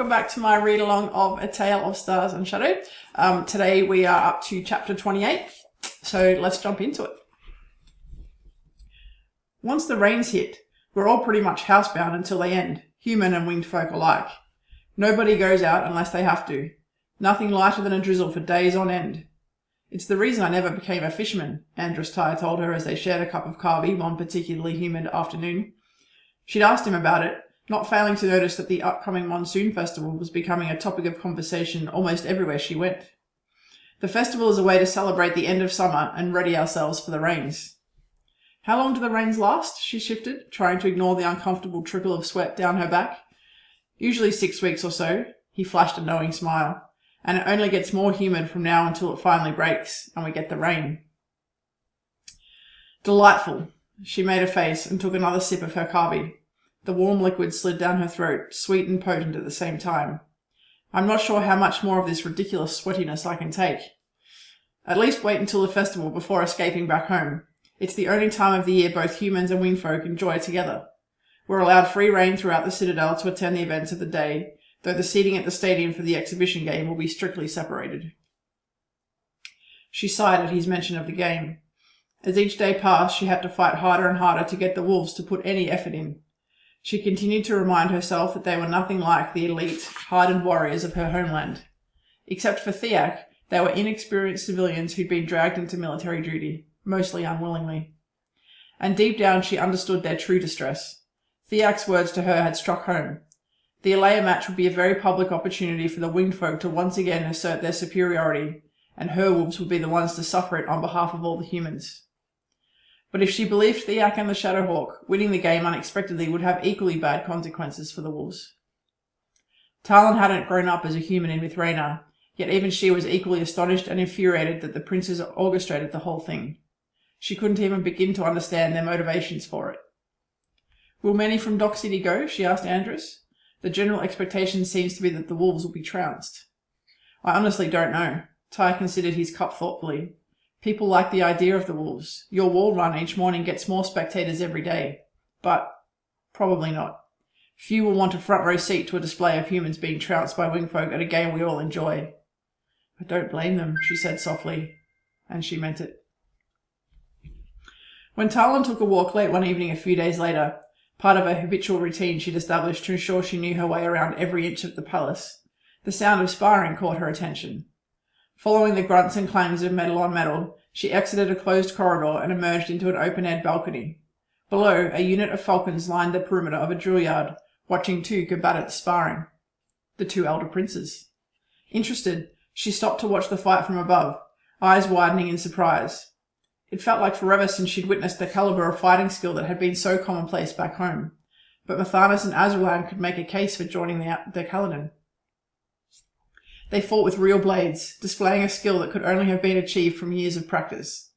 welcome back to my read-along of A Tale of Stars and Shadow. Today we are up to chapter 28, so let's jump into it. Once the rains hit, we're all pretty much housebound until they end, human and winged folk alike. Nobody goes out unless they have to. Nothing lighter than a drizzle for days on end. It's the reason I never became a fisherman, Andros Ty told her as they shared a cup of carby one particularly humid afternoon. She'd asked him about it, not failing to notice that the upcoming Monsoon Festival was becoming a topic of conversation almost everywhere she went. The festival is a way to celebrate the end of summer and ready ourselves for the rains. How long do the rains last? She shifted, trying to ignore the uncomfortable trickle of sweat down her back. Usually 6 weeks or so. He flashed a knowing smile. And it only gets more humid from now until it finally breaks, and we get the rain. Delightful. She made a face and took another sip of her carby. The warm liquid slid down her throat, sweet and potent at the same time. I'm not sure how much more of this ridiculous sweatiness I can take. At least wait until the festival before escaping back home. It's the only time of the year both humans and wingfolk enjoy together. We're allowed free rein throughout the Citadel to attend the events of the day, though the seating at the stadium for the exhibition game will be strictly separated. She sighed at his mention of the game. As each day passed, she had to fight harder and harder to get the wolves to put any effort in. She continued to remind herself that they were nothing like the elite, hardened warriors of her homeland. Except for Theak, they were inexperienced civilians who'd been dragged into military duty, mostly unwillingly. And deep down she understood their true distress. Theak's words to her had struck home. The Alea match would be a very public opportunity for the winged folk to once again assert their superiority, and her wolves would be the ones to suffer it on behalf of all the humans. But if she believed Theak and the Shadowhawk, winning the game unexpectedly would have equally bad consequences for the wolves. Talyn hadn't grown up as a human in Mithranar, yet even she was equally astonished and infuriated that the princes orchestrated the whole thing. She couldn't even begin to understand their motivations for it. Will many from Dock City go? She asked Andros. The general expectation seems to be that the wolves will be trounced. I honestly don't know. Ty considered his cup thoughtfully. People like the idea of the wolves. Your wall run each morning gets more spectators every day. But probably not. Few will want a front row seat to a display of humans being trounced by wingfolk at a game we all enjoy. I don't blame them, she said softly. And she meant it. When Talyn took a walk late one evening a few days later, part of a habitual routine she'd established to ensure she knew her way around every inch of the palace, the sound of sparring caught her attention. Following the grunts and clangs of metal on metal, she exited a closed corridor and emerged into an open-air balcony. Below, a unit of falcons lined the perimeter of a drill yard, watching two combatants sparring. The two elder princes. Interested, she stopped to watch the fight from above, eyes widening in surprise. It felt like forever since she'd witnessed the caliber of fighting skill that had been so commonplace back home. But Mithranar and Azralan could make a case for joining the Caledon. They fought with real blades, displaying a skill that could only have been achieved from years of practice.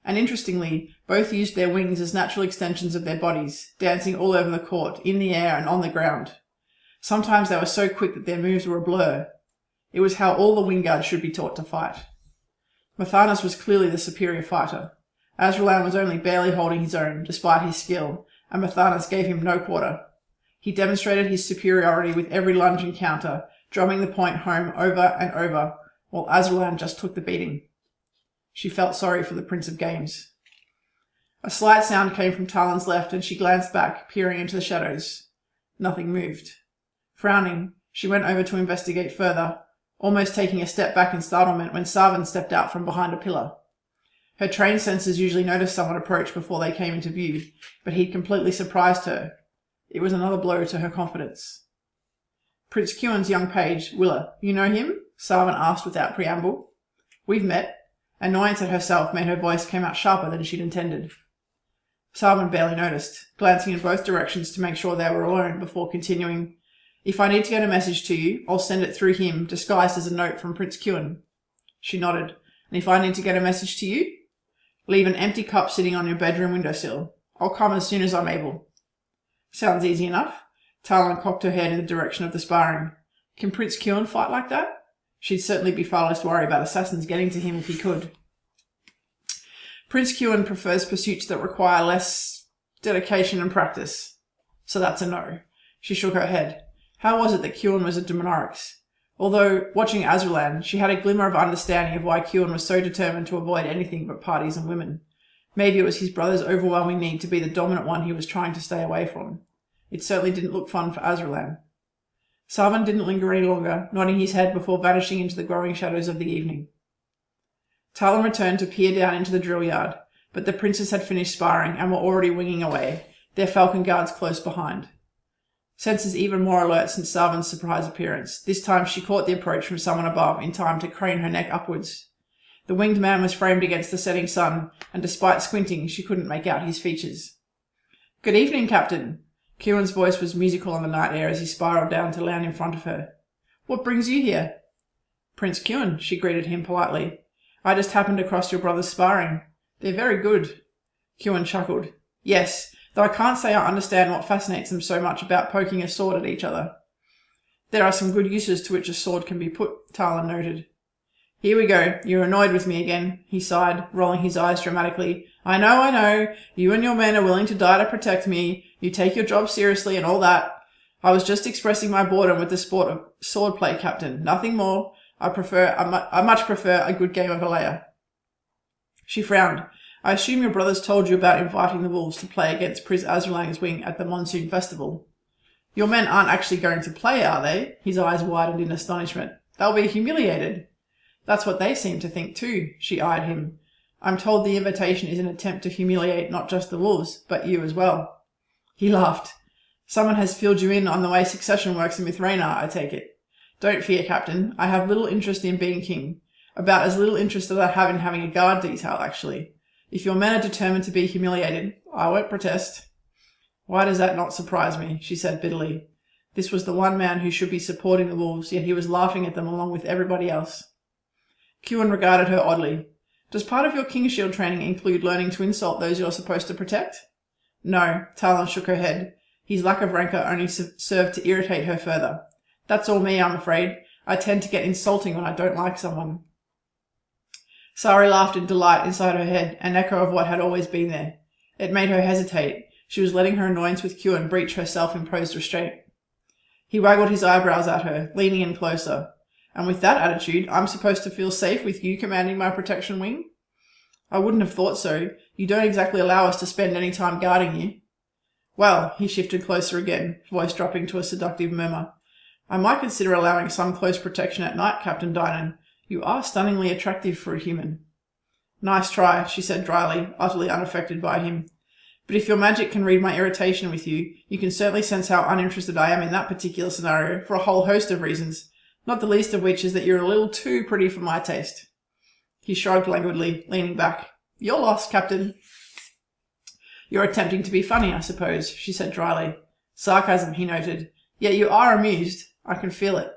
And interestingly, both used their wings as natural extensions of their bodies, dancing all over the court, in the air and on the ground. Sometimes they were so quick that their moves were a blur. It was how all the wingguards should be taught to fight. Mithranar was clearly the superior fighter. Azralan was only barely holding his own, despite his skill, and Mithranar gave him no quarter. He demonstrated his superiority with every lunge and counter, drumming the point home over and over, while Azralan just took the beating. She felt sorry for the Prince of Games. A slight sound came from Talyn's left, and she glanced back, peering into the shadows. Nothing moved. Frowning, she went over to investigate further, almost taking a step back in startlement when Savin stepped out from behind a pillar. Her trained senses usually noticed someone approach before they came into view, but he'd completely surprised her. It was another blow to her confidence. Prince Kewin's young page, Willa, you know him? Savin asked without preamble. We've met. Annoyance at herself made her voice come out sharper than she'd intended. Savin barely noticed, glancing in both directions to make sure they were alone before continuing. If I need to get a message to you, I'll send it through him, disguised as a note from Prince Kewin. She nodded. And if I need to get a message to you? Leave an empty cup sitting on your bedroom windowsill. I'll come as soon as I'm able. Sounds easy enough. Talyn cocked her head in the direction of the sparring. Can Prince Kewin fight like that? She'd certainly be far less worried about assassins getting to him if he could. Prince Kewin prefers pursuits that require less dedication and practice. So that's a no. She shook her head. How was it that Kewin was a Dumnorix? Although, watching Azralan, she had a glimmer of understanding of why Kewin was so determined to avoid anything but parties and women. Maybe it was his brother's overwhelming need to be the dominant one he was trying to stay away from. It certainly didn't look fun for Azralan. Savin didn't linger any longer, nodding his head before vanishing into the growing shadows of the evening. Talyn returned to peer down into the drill yard, but the princes had finished sparring and were already winging away, their falcon guards close behind. Senses even more alert since Savin's surprise appearance. This time she caught the approach from someone above in time to crane her neck upwards. The winged man was framed against the setting sun, and despite squinting, she couldn't make out his features. "Good evening, Captain." Kewin's voice was musical on the night air as he spiraled down to land in front of her. "What brings you here?" "Prince Kewin," she greeted him politely. "I just happened across your brother's sparring. They're very good." Kewin chuckled. "Yes, though I can't say I understand what fascinates them so much about poking a sword at each other." "There are some good uses to which a sword can be put," Talyn noted. "Here we go. You're annoyed with me again," he sighed, rolling his eyes dramatically. I know. You and your men are willing to die to protect me. You take your job seriously and all that. I was just expressing my boredom with the sport of swordplay, Captain. Nothing more. I much prefer a good game of Alea." She frowned. "I assume your brothers told you about inviting the wolves to play against Prince Azralang's wing at the Monsoon Festival." "Your men aren't actually going to play, are they?" His eyes widened in astonishment. "They'll be humiliated." "That's what they seem to think too." She eyed him. "I'm told the invitation is an attempt to humiliate not just the wolves, but you as well." He laughed. "Someone has filled you in on the way succession works in Mithranar, I take it." "Don't fear, Captain. I have little interest in being king. About as little interest as I have in having a guard detail, actually. If your men are determined to be humiliated, I won't protest." "Why does that not surprise me?" she said bitterly. This was the one man who should be supporting the wolves, yet he was laughing at them along with everybody else. Kewin regarded her oddly. "Does part of your king shield training include learning to insult those you're supposed to protect?" "No," Talyn shook her head. His lack of rancour only served to irritate her further. "That's all me, I'm afraid. I tend to get insulting when I don't like someone." Sari laughed in delight inside her head, an echo of what had always been there. It made her hesitate. She was letting her annoyance with Kewin breach her self-imposed restraint. He waggled his eyebrows at her, leaning in closer. "And with that attitude, I'm supposed to feel safe with you commanding my protection wing?" "I wouldn't have thought so. You don't exactly allow us to spend any time guarding you." "Well," he shifted closer again, voice dropping to a seductive murmur. "I might consider allowing some close protection at night, Captain Dynan. You are stunningly attractive for a human." "Nice try," she said dryly, utterly unaffected by him. "But if your magic can read my irritation with you, you can certainly sense how uninterested I am in that particular scenario for a whole host of reasons, not the least of which is that you're a little too pretty for my taste." He shrugged languidly, leaning back. "You're lost, Captain." "You're attempting to be funny, I suppose," she said dryly. "Sarcasm," he noted. "Yet you are amused. I can feel it."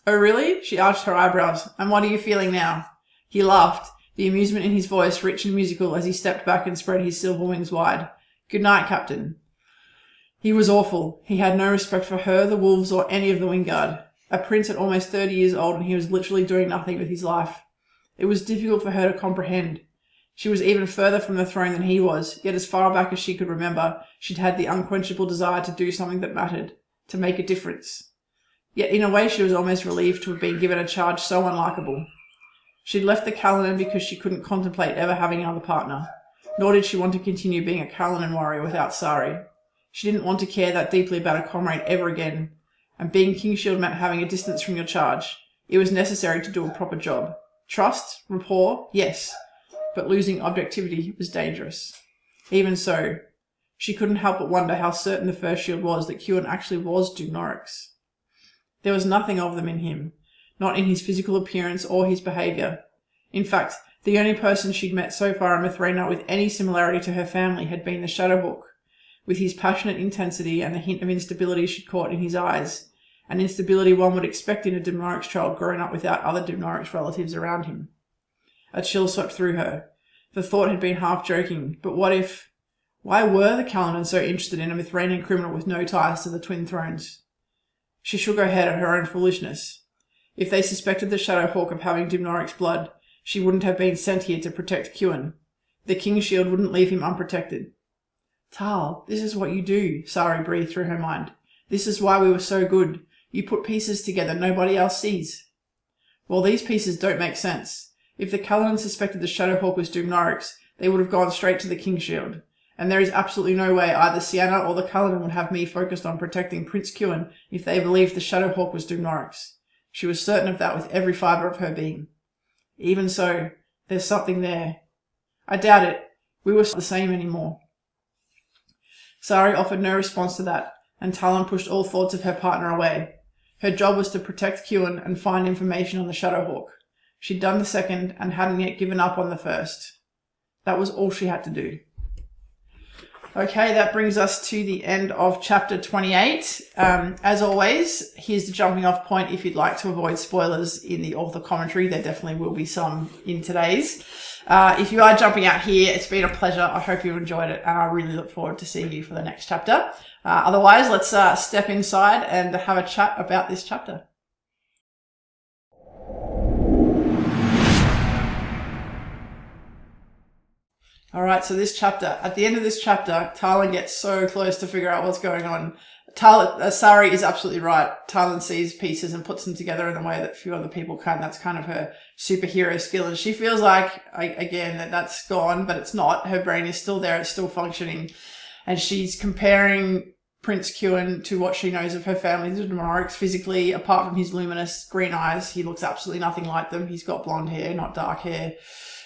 "Oh, really?" She arched her eyebrows. "And what are you feeling now?" He laughed, the amusement in his voice rich and musical as he stepped back and spread his silver wings wide. "Good night, Captain." He was awful. He had no respect for her, the wolves, or any of the Wingard. A prince at almost 30 years old, and he was literally doing nothing with his life. It was difficult for her to comprehend. She was even further from the throne than he was, yet as far back as she could remember, she'd had the unquenchable desire to do something that mattered, to make a difference. Yet in a way she was almost relieved to have been given a charge so unlikable. She'd left the Callanan because she couldn't contemplate ever having another partner, nor did she want to continue being a Callanan warrior without Sari. She didn't want to care that deeply about a comrade ever again, and being King Shield meant having a distance from your charge. It was necessary to do a proper job. Trust, rapport, yes, but losing objectivity was dangerous. Even so, she couldn't help but wonder how certain the First Shield was that Kewin actually was Dumnorix. There was nothing of them in him, not in his physical appearance or his behaviour. In fact, the only person she'd met so far in Mithranar with any similarity to her family had been the Shadowhawk, with his passionate intensity and the hint of instability she'd caught in his eyes, an instability one would expect in a Dumnorix child growing up without other Dumnorix relatives around him. A chill swept through her. The thought had been half joking, but what if... Why were the Callanan so interested in a Mithranian criminal with no ties to the Twin Thrones? She shook her head at her own foolishness. If they suspected the Shadowhawk of having Dumnorix blood, she wouldn't have been sent here to protect Kewin. The King's Shield wouldn't leave him unprotected. "Tal, this is what you do," Sari breathed through her mind. "This is why we were so good. You put pieces together nobody else sees. Well, these pieces don't make sense. If the Calyns suspected the Shadowhawk was Dumnorix, they would have gone straight to the King Shield. And there is absolutely no way either Sienna or the Caledon would have me focused on protecting Prince Kewin if they believed the Shadowhawk was Dumnorix. She was certain of that with every fibre of her being. Even so, there's something there. I doubt it. We were the same anymore. Sari offered no response to that, and Talyn pushed all thoughts of her partner away. Her job was to protect Kewin and find information on the Shadowhawk. She'd done the second and hadn't yet given up on the first. That was all she had to do. Okay, that brings us to the end of chapter 28. As always, here's the jumping off point if you'd like to avoid spoilers in the author commentary. There definitely will be some in today's. If you are jumping out here, it's been a pleasure. I hope you enjoyed it, and I really look forward to seeing you for the next chapter. Otherwise, let's step inside and have a chat about this chapter. All right, so this chapter, at the end of this chapter, Talyn gets so close to figure out what's going on. Sari is absolutely right. Talyn sees pieces and puts them together in a way that few other people can. That's kind of her superhero skill. And she feels like, again, that's gone, but it's not. Her brain is still there. It's still functioning. And she's comparing Prince Kewin to what she knows of her family, the Dumnorix, physically. Apart from his luminous green eyes, he looks absolutely nothing like them. He's got blonde hair, not dark hair,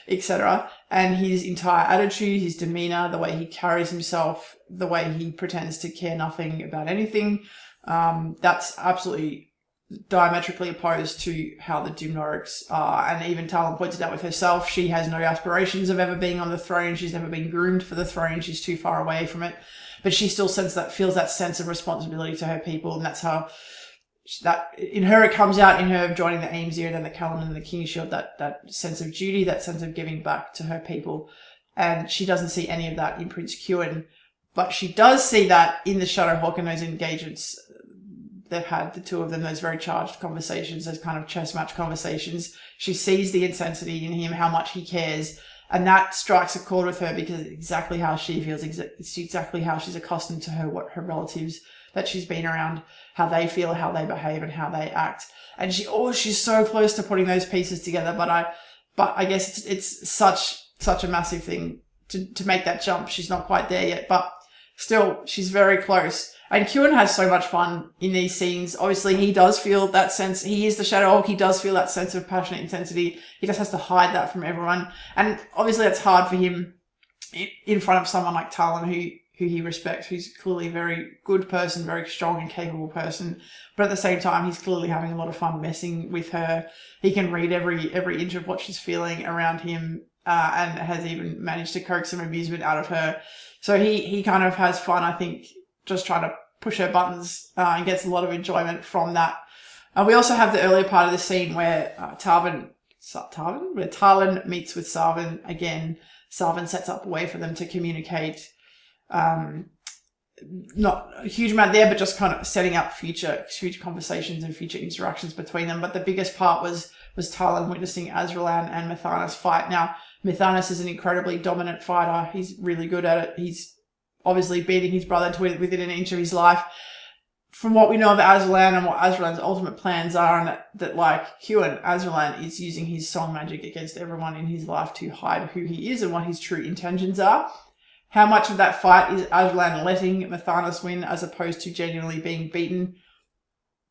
etc. And his entire attitude, his demeanor, the way he carries himself, the way he pretends to care nothing about anything, that's absolutely diametrically opposed to how the Dumnorix are. And even Talyn points it out with herself. She has no aspirations of ever being on the throne. She's never been groomed for the throne. She's too far away from it. But she still feels that sense of responsibility to her people. And that's how that in her, it comes out in her joining the Aimsir and then the Caledon and the King Shield, that sense of duty, that sense of giving back to her people. And she doesn't see any of that in Prince Kewin, but she does see that in the Shadowhawk and those engagements they've had, the two of them, those very charged conversations, those kind of chess match conversations. She sees the intensity in him, how much he cares, and that strikes a chord with her because it's exactly how she feels. It's exactly how she's accustomed to what her relatives that she's been around, how they feel, how they behave, and how they act. And she's so close to putting those pieces together. But I guess it's such a massive thing to make that jump. She's not quite there yet, but still, she's very close. And Kewin has so much fun in these scenes. Obviously, he does feel that sense. He is the Shadowhawk. He does feel that sense of passionate intensity. He just has to hide that from everyone. And obviously, that's hard for him in front of someone like Talyn, who he respects, who's clearly a very good person, very strong and capable person. But at the same time, he's clearly having a lot of fun messing with her. He can read every inch of what she's feeling around him, and has even managed to coax some amusement out of her. So he kind of has fun, I think, just trying to push her buttons, and gets a lot of enjoyment from that. We also have the earlier part of the scene where Talyn meets with Savin again. Savin sets up a way for them to communicate. Not a huge amount there, but just kind of setting up future conversations and future interactions between them. But the biggest part was Talyn witnessing Azralan and Mithranar's fight. Now, Mithranar is an incredibly dominant fighter. He's really good at it. He's obviously beating his brother to it within an inch of his life. From what we know of Azralan and what Azralan's ultimate plans are, and that like Kewin, Azralan is using his song magic against everyone in his life to hide who he is and what his true intentions are. How much of that fight is Azralan letting Mithranar win as opposed to genuinely being beaten?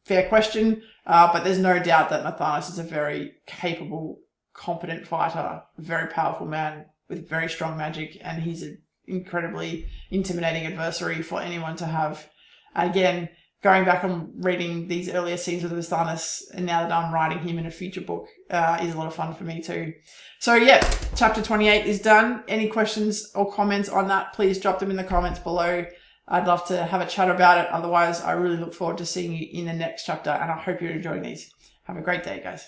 Fair question, but there's no doubt that Mithranar is a very capable, competent fighter, a very powerful man with very strong magic, and he's an incredibly intimidating adversary for anyone to have. Again, going back and reading these earlier scenes with Mithranar, and now that I'm writing him in a future book, is a lot of fun for me too. So yeah, chapter 28 is done. Any questions or comments on that, please drop them in the comments below. I'd love to have a chat about it. Otherwise, I really look forward to seeing you in the next chapter, and I hope you're enjoying these. Have a great day, guys.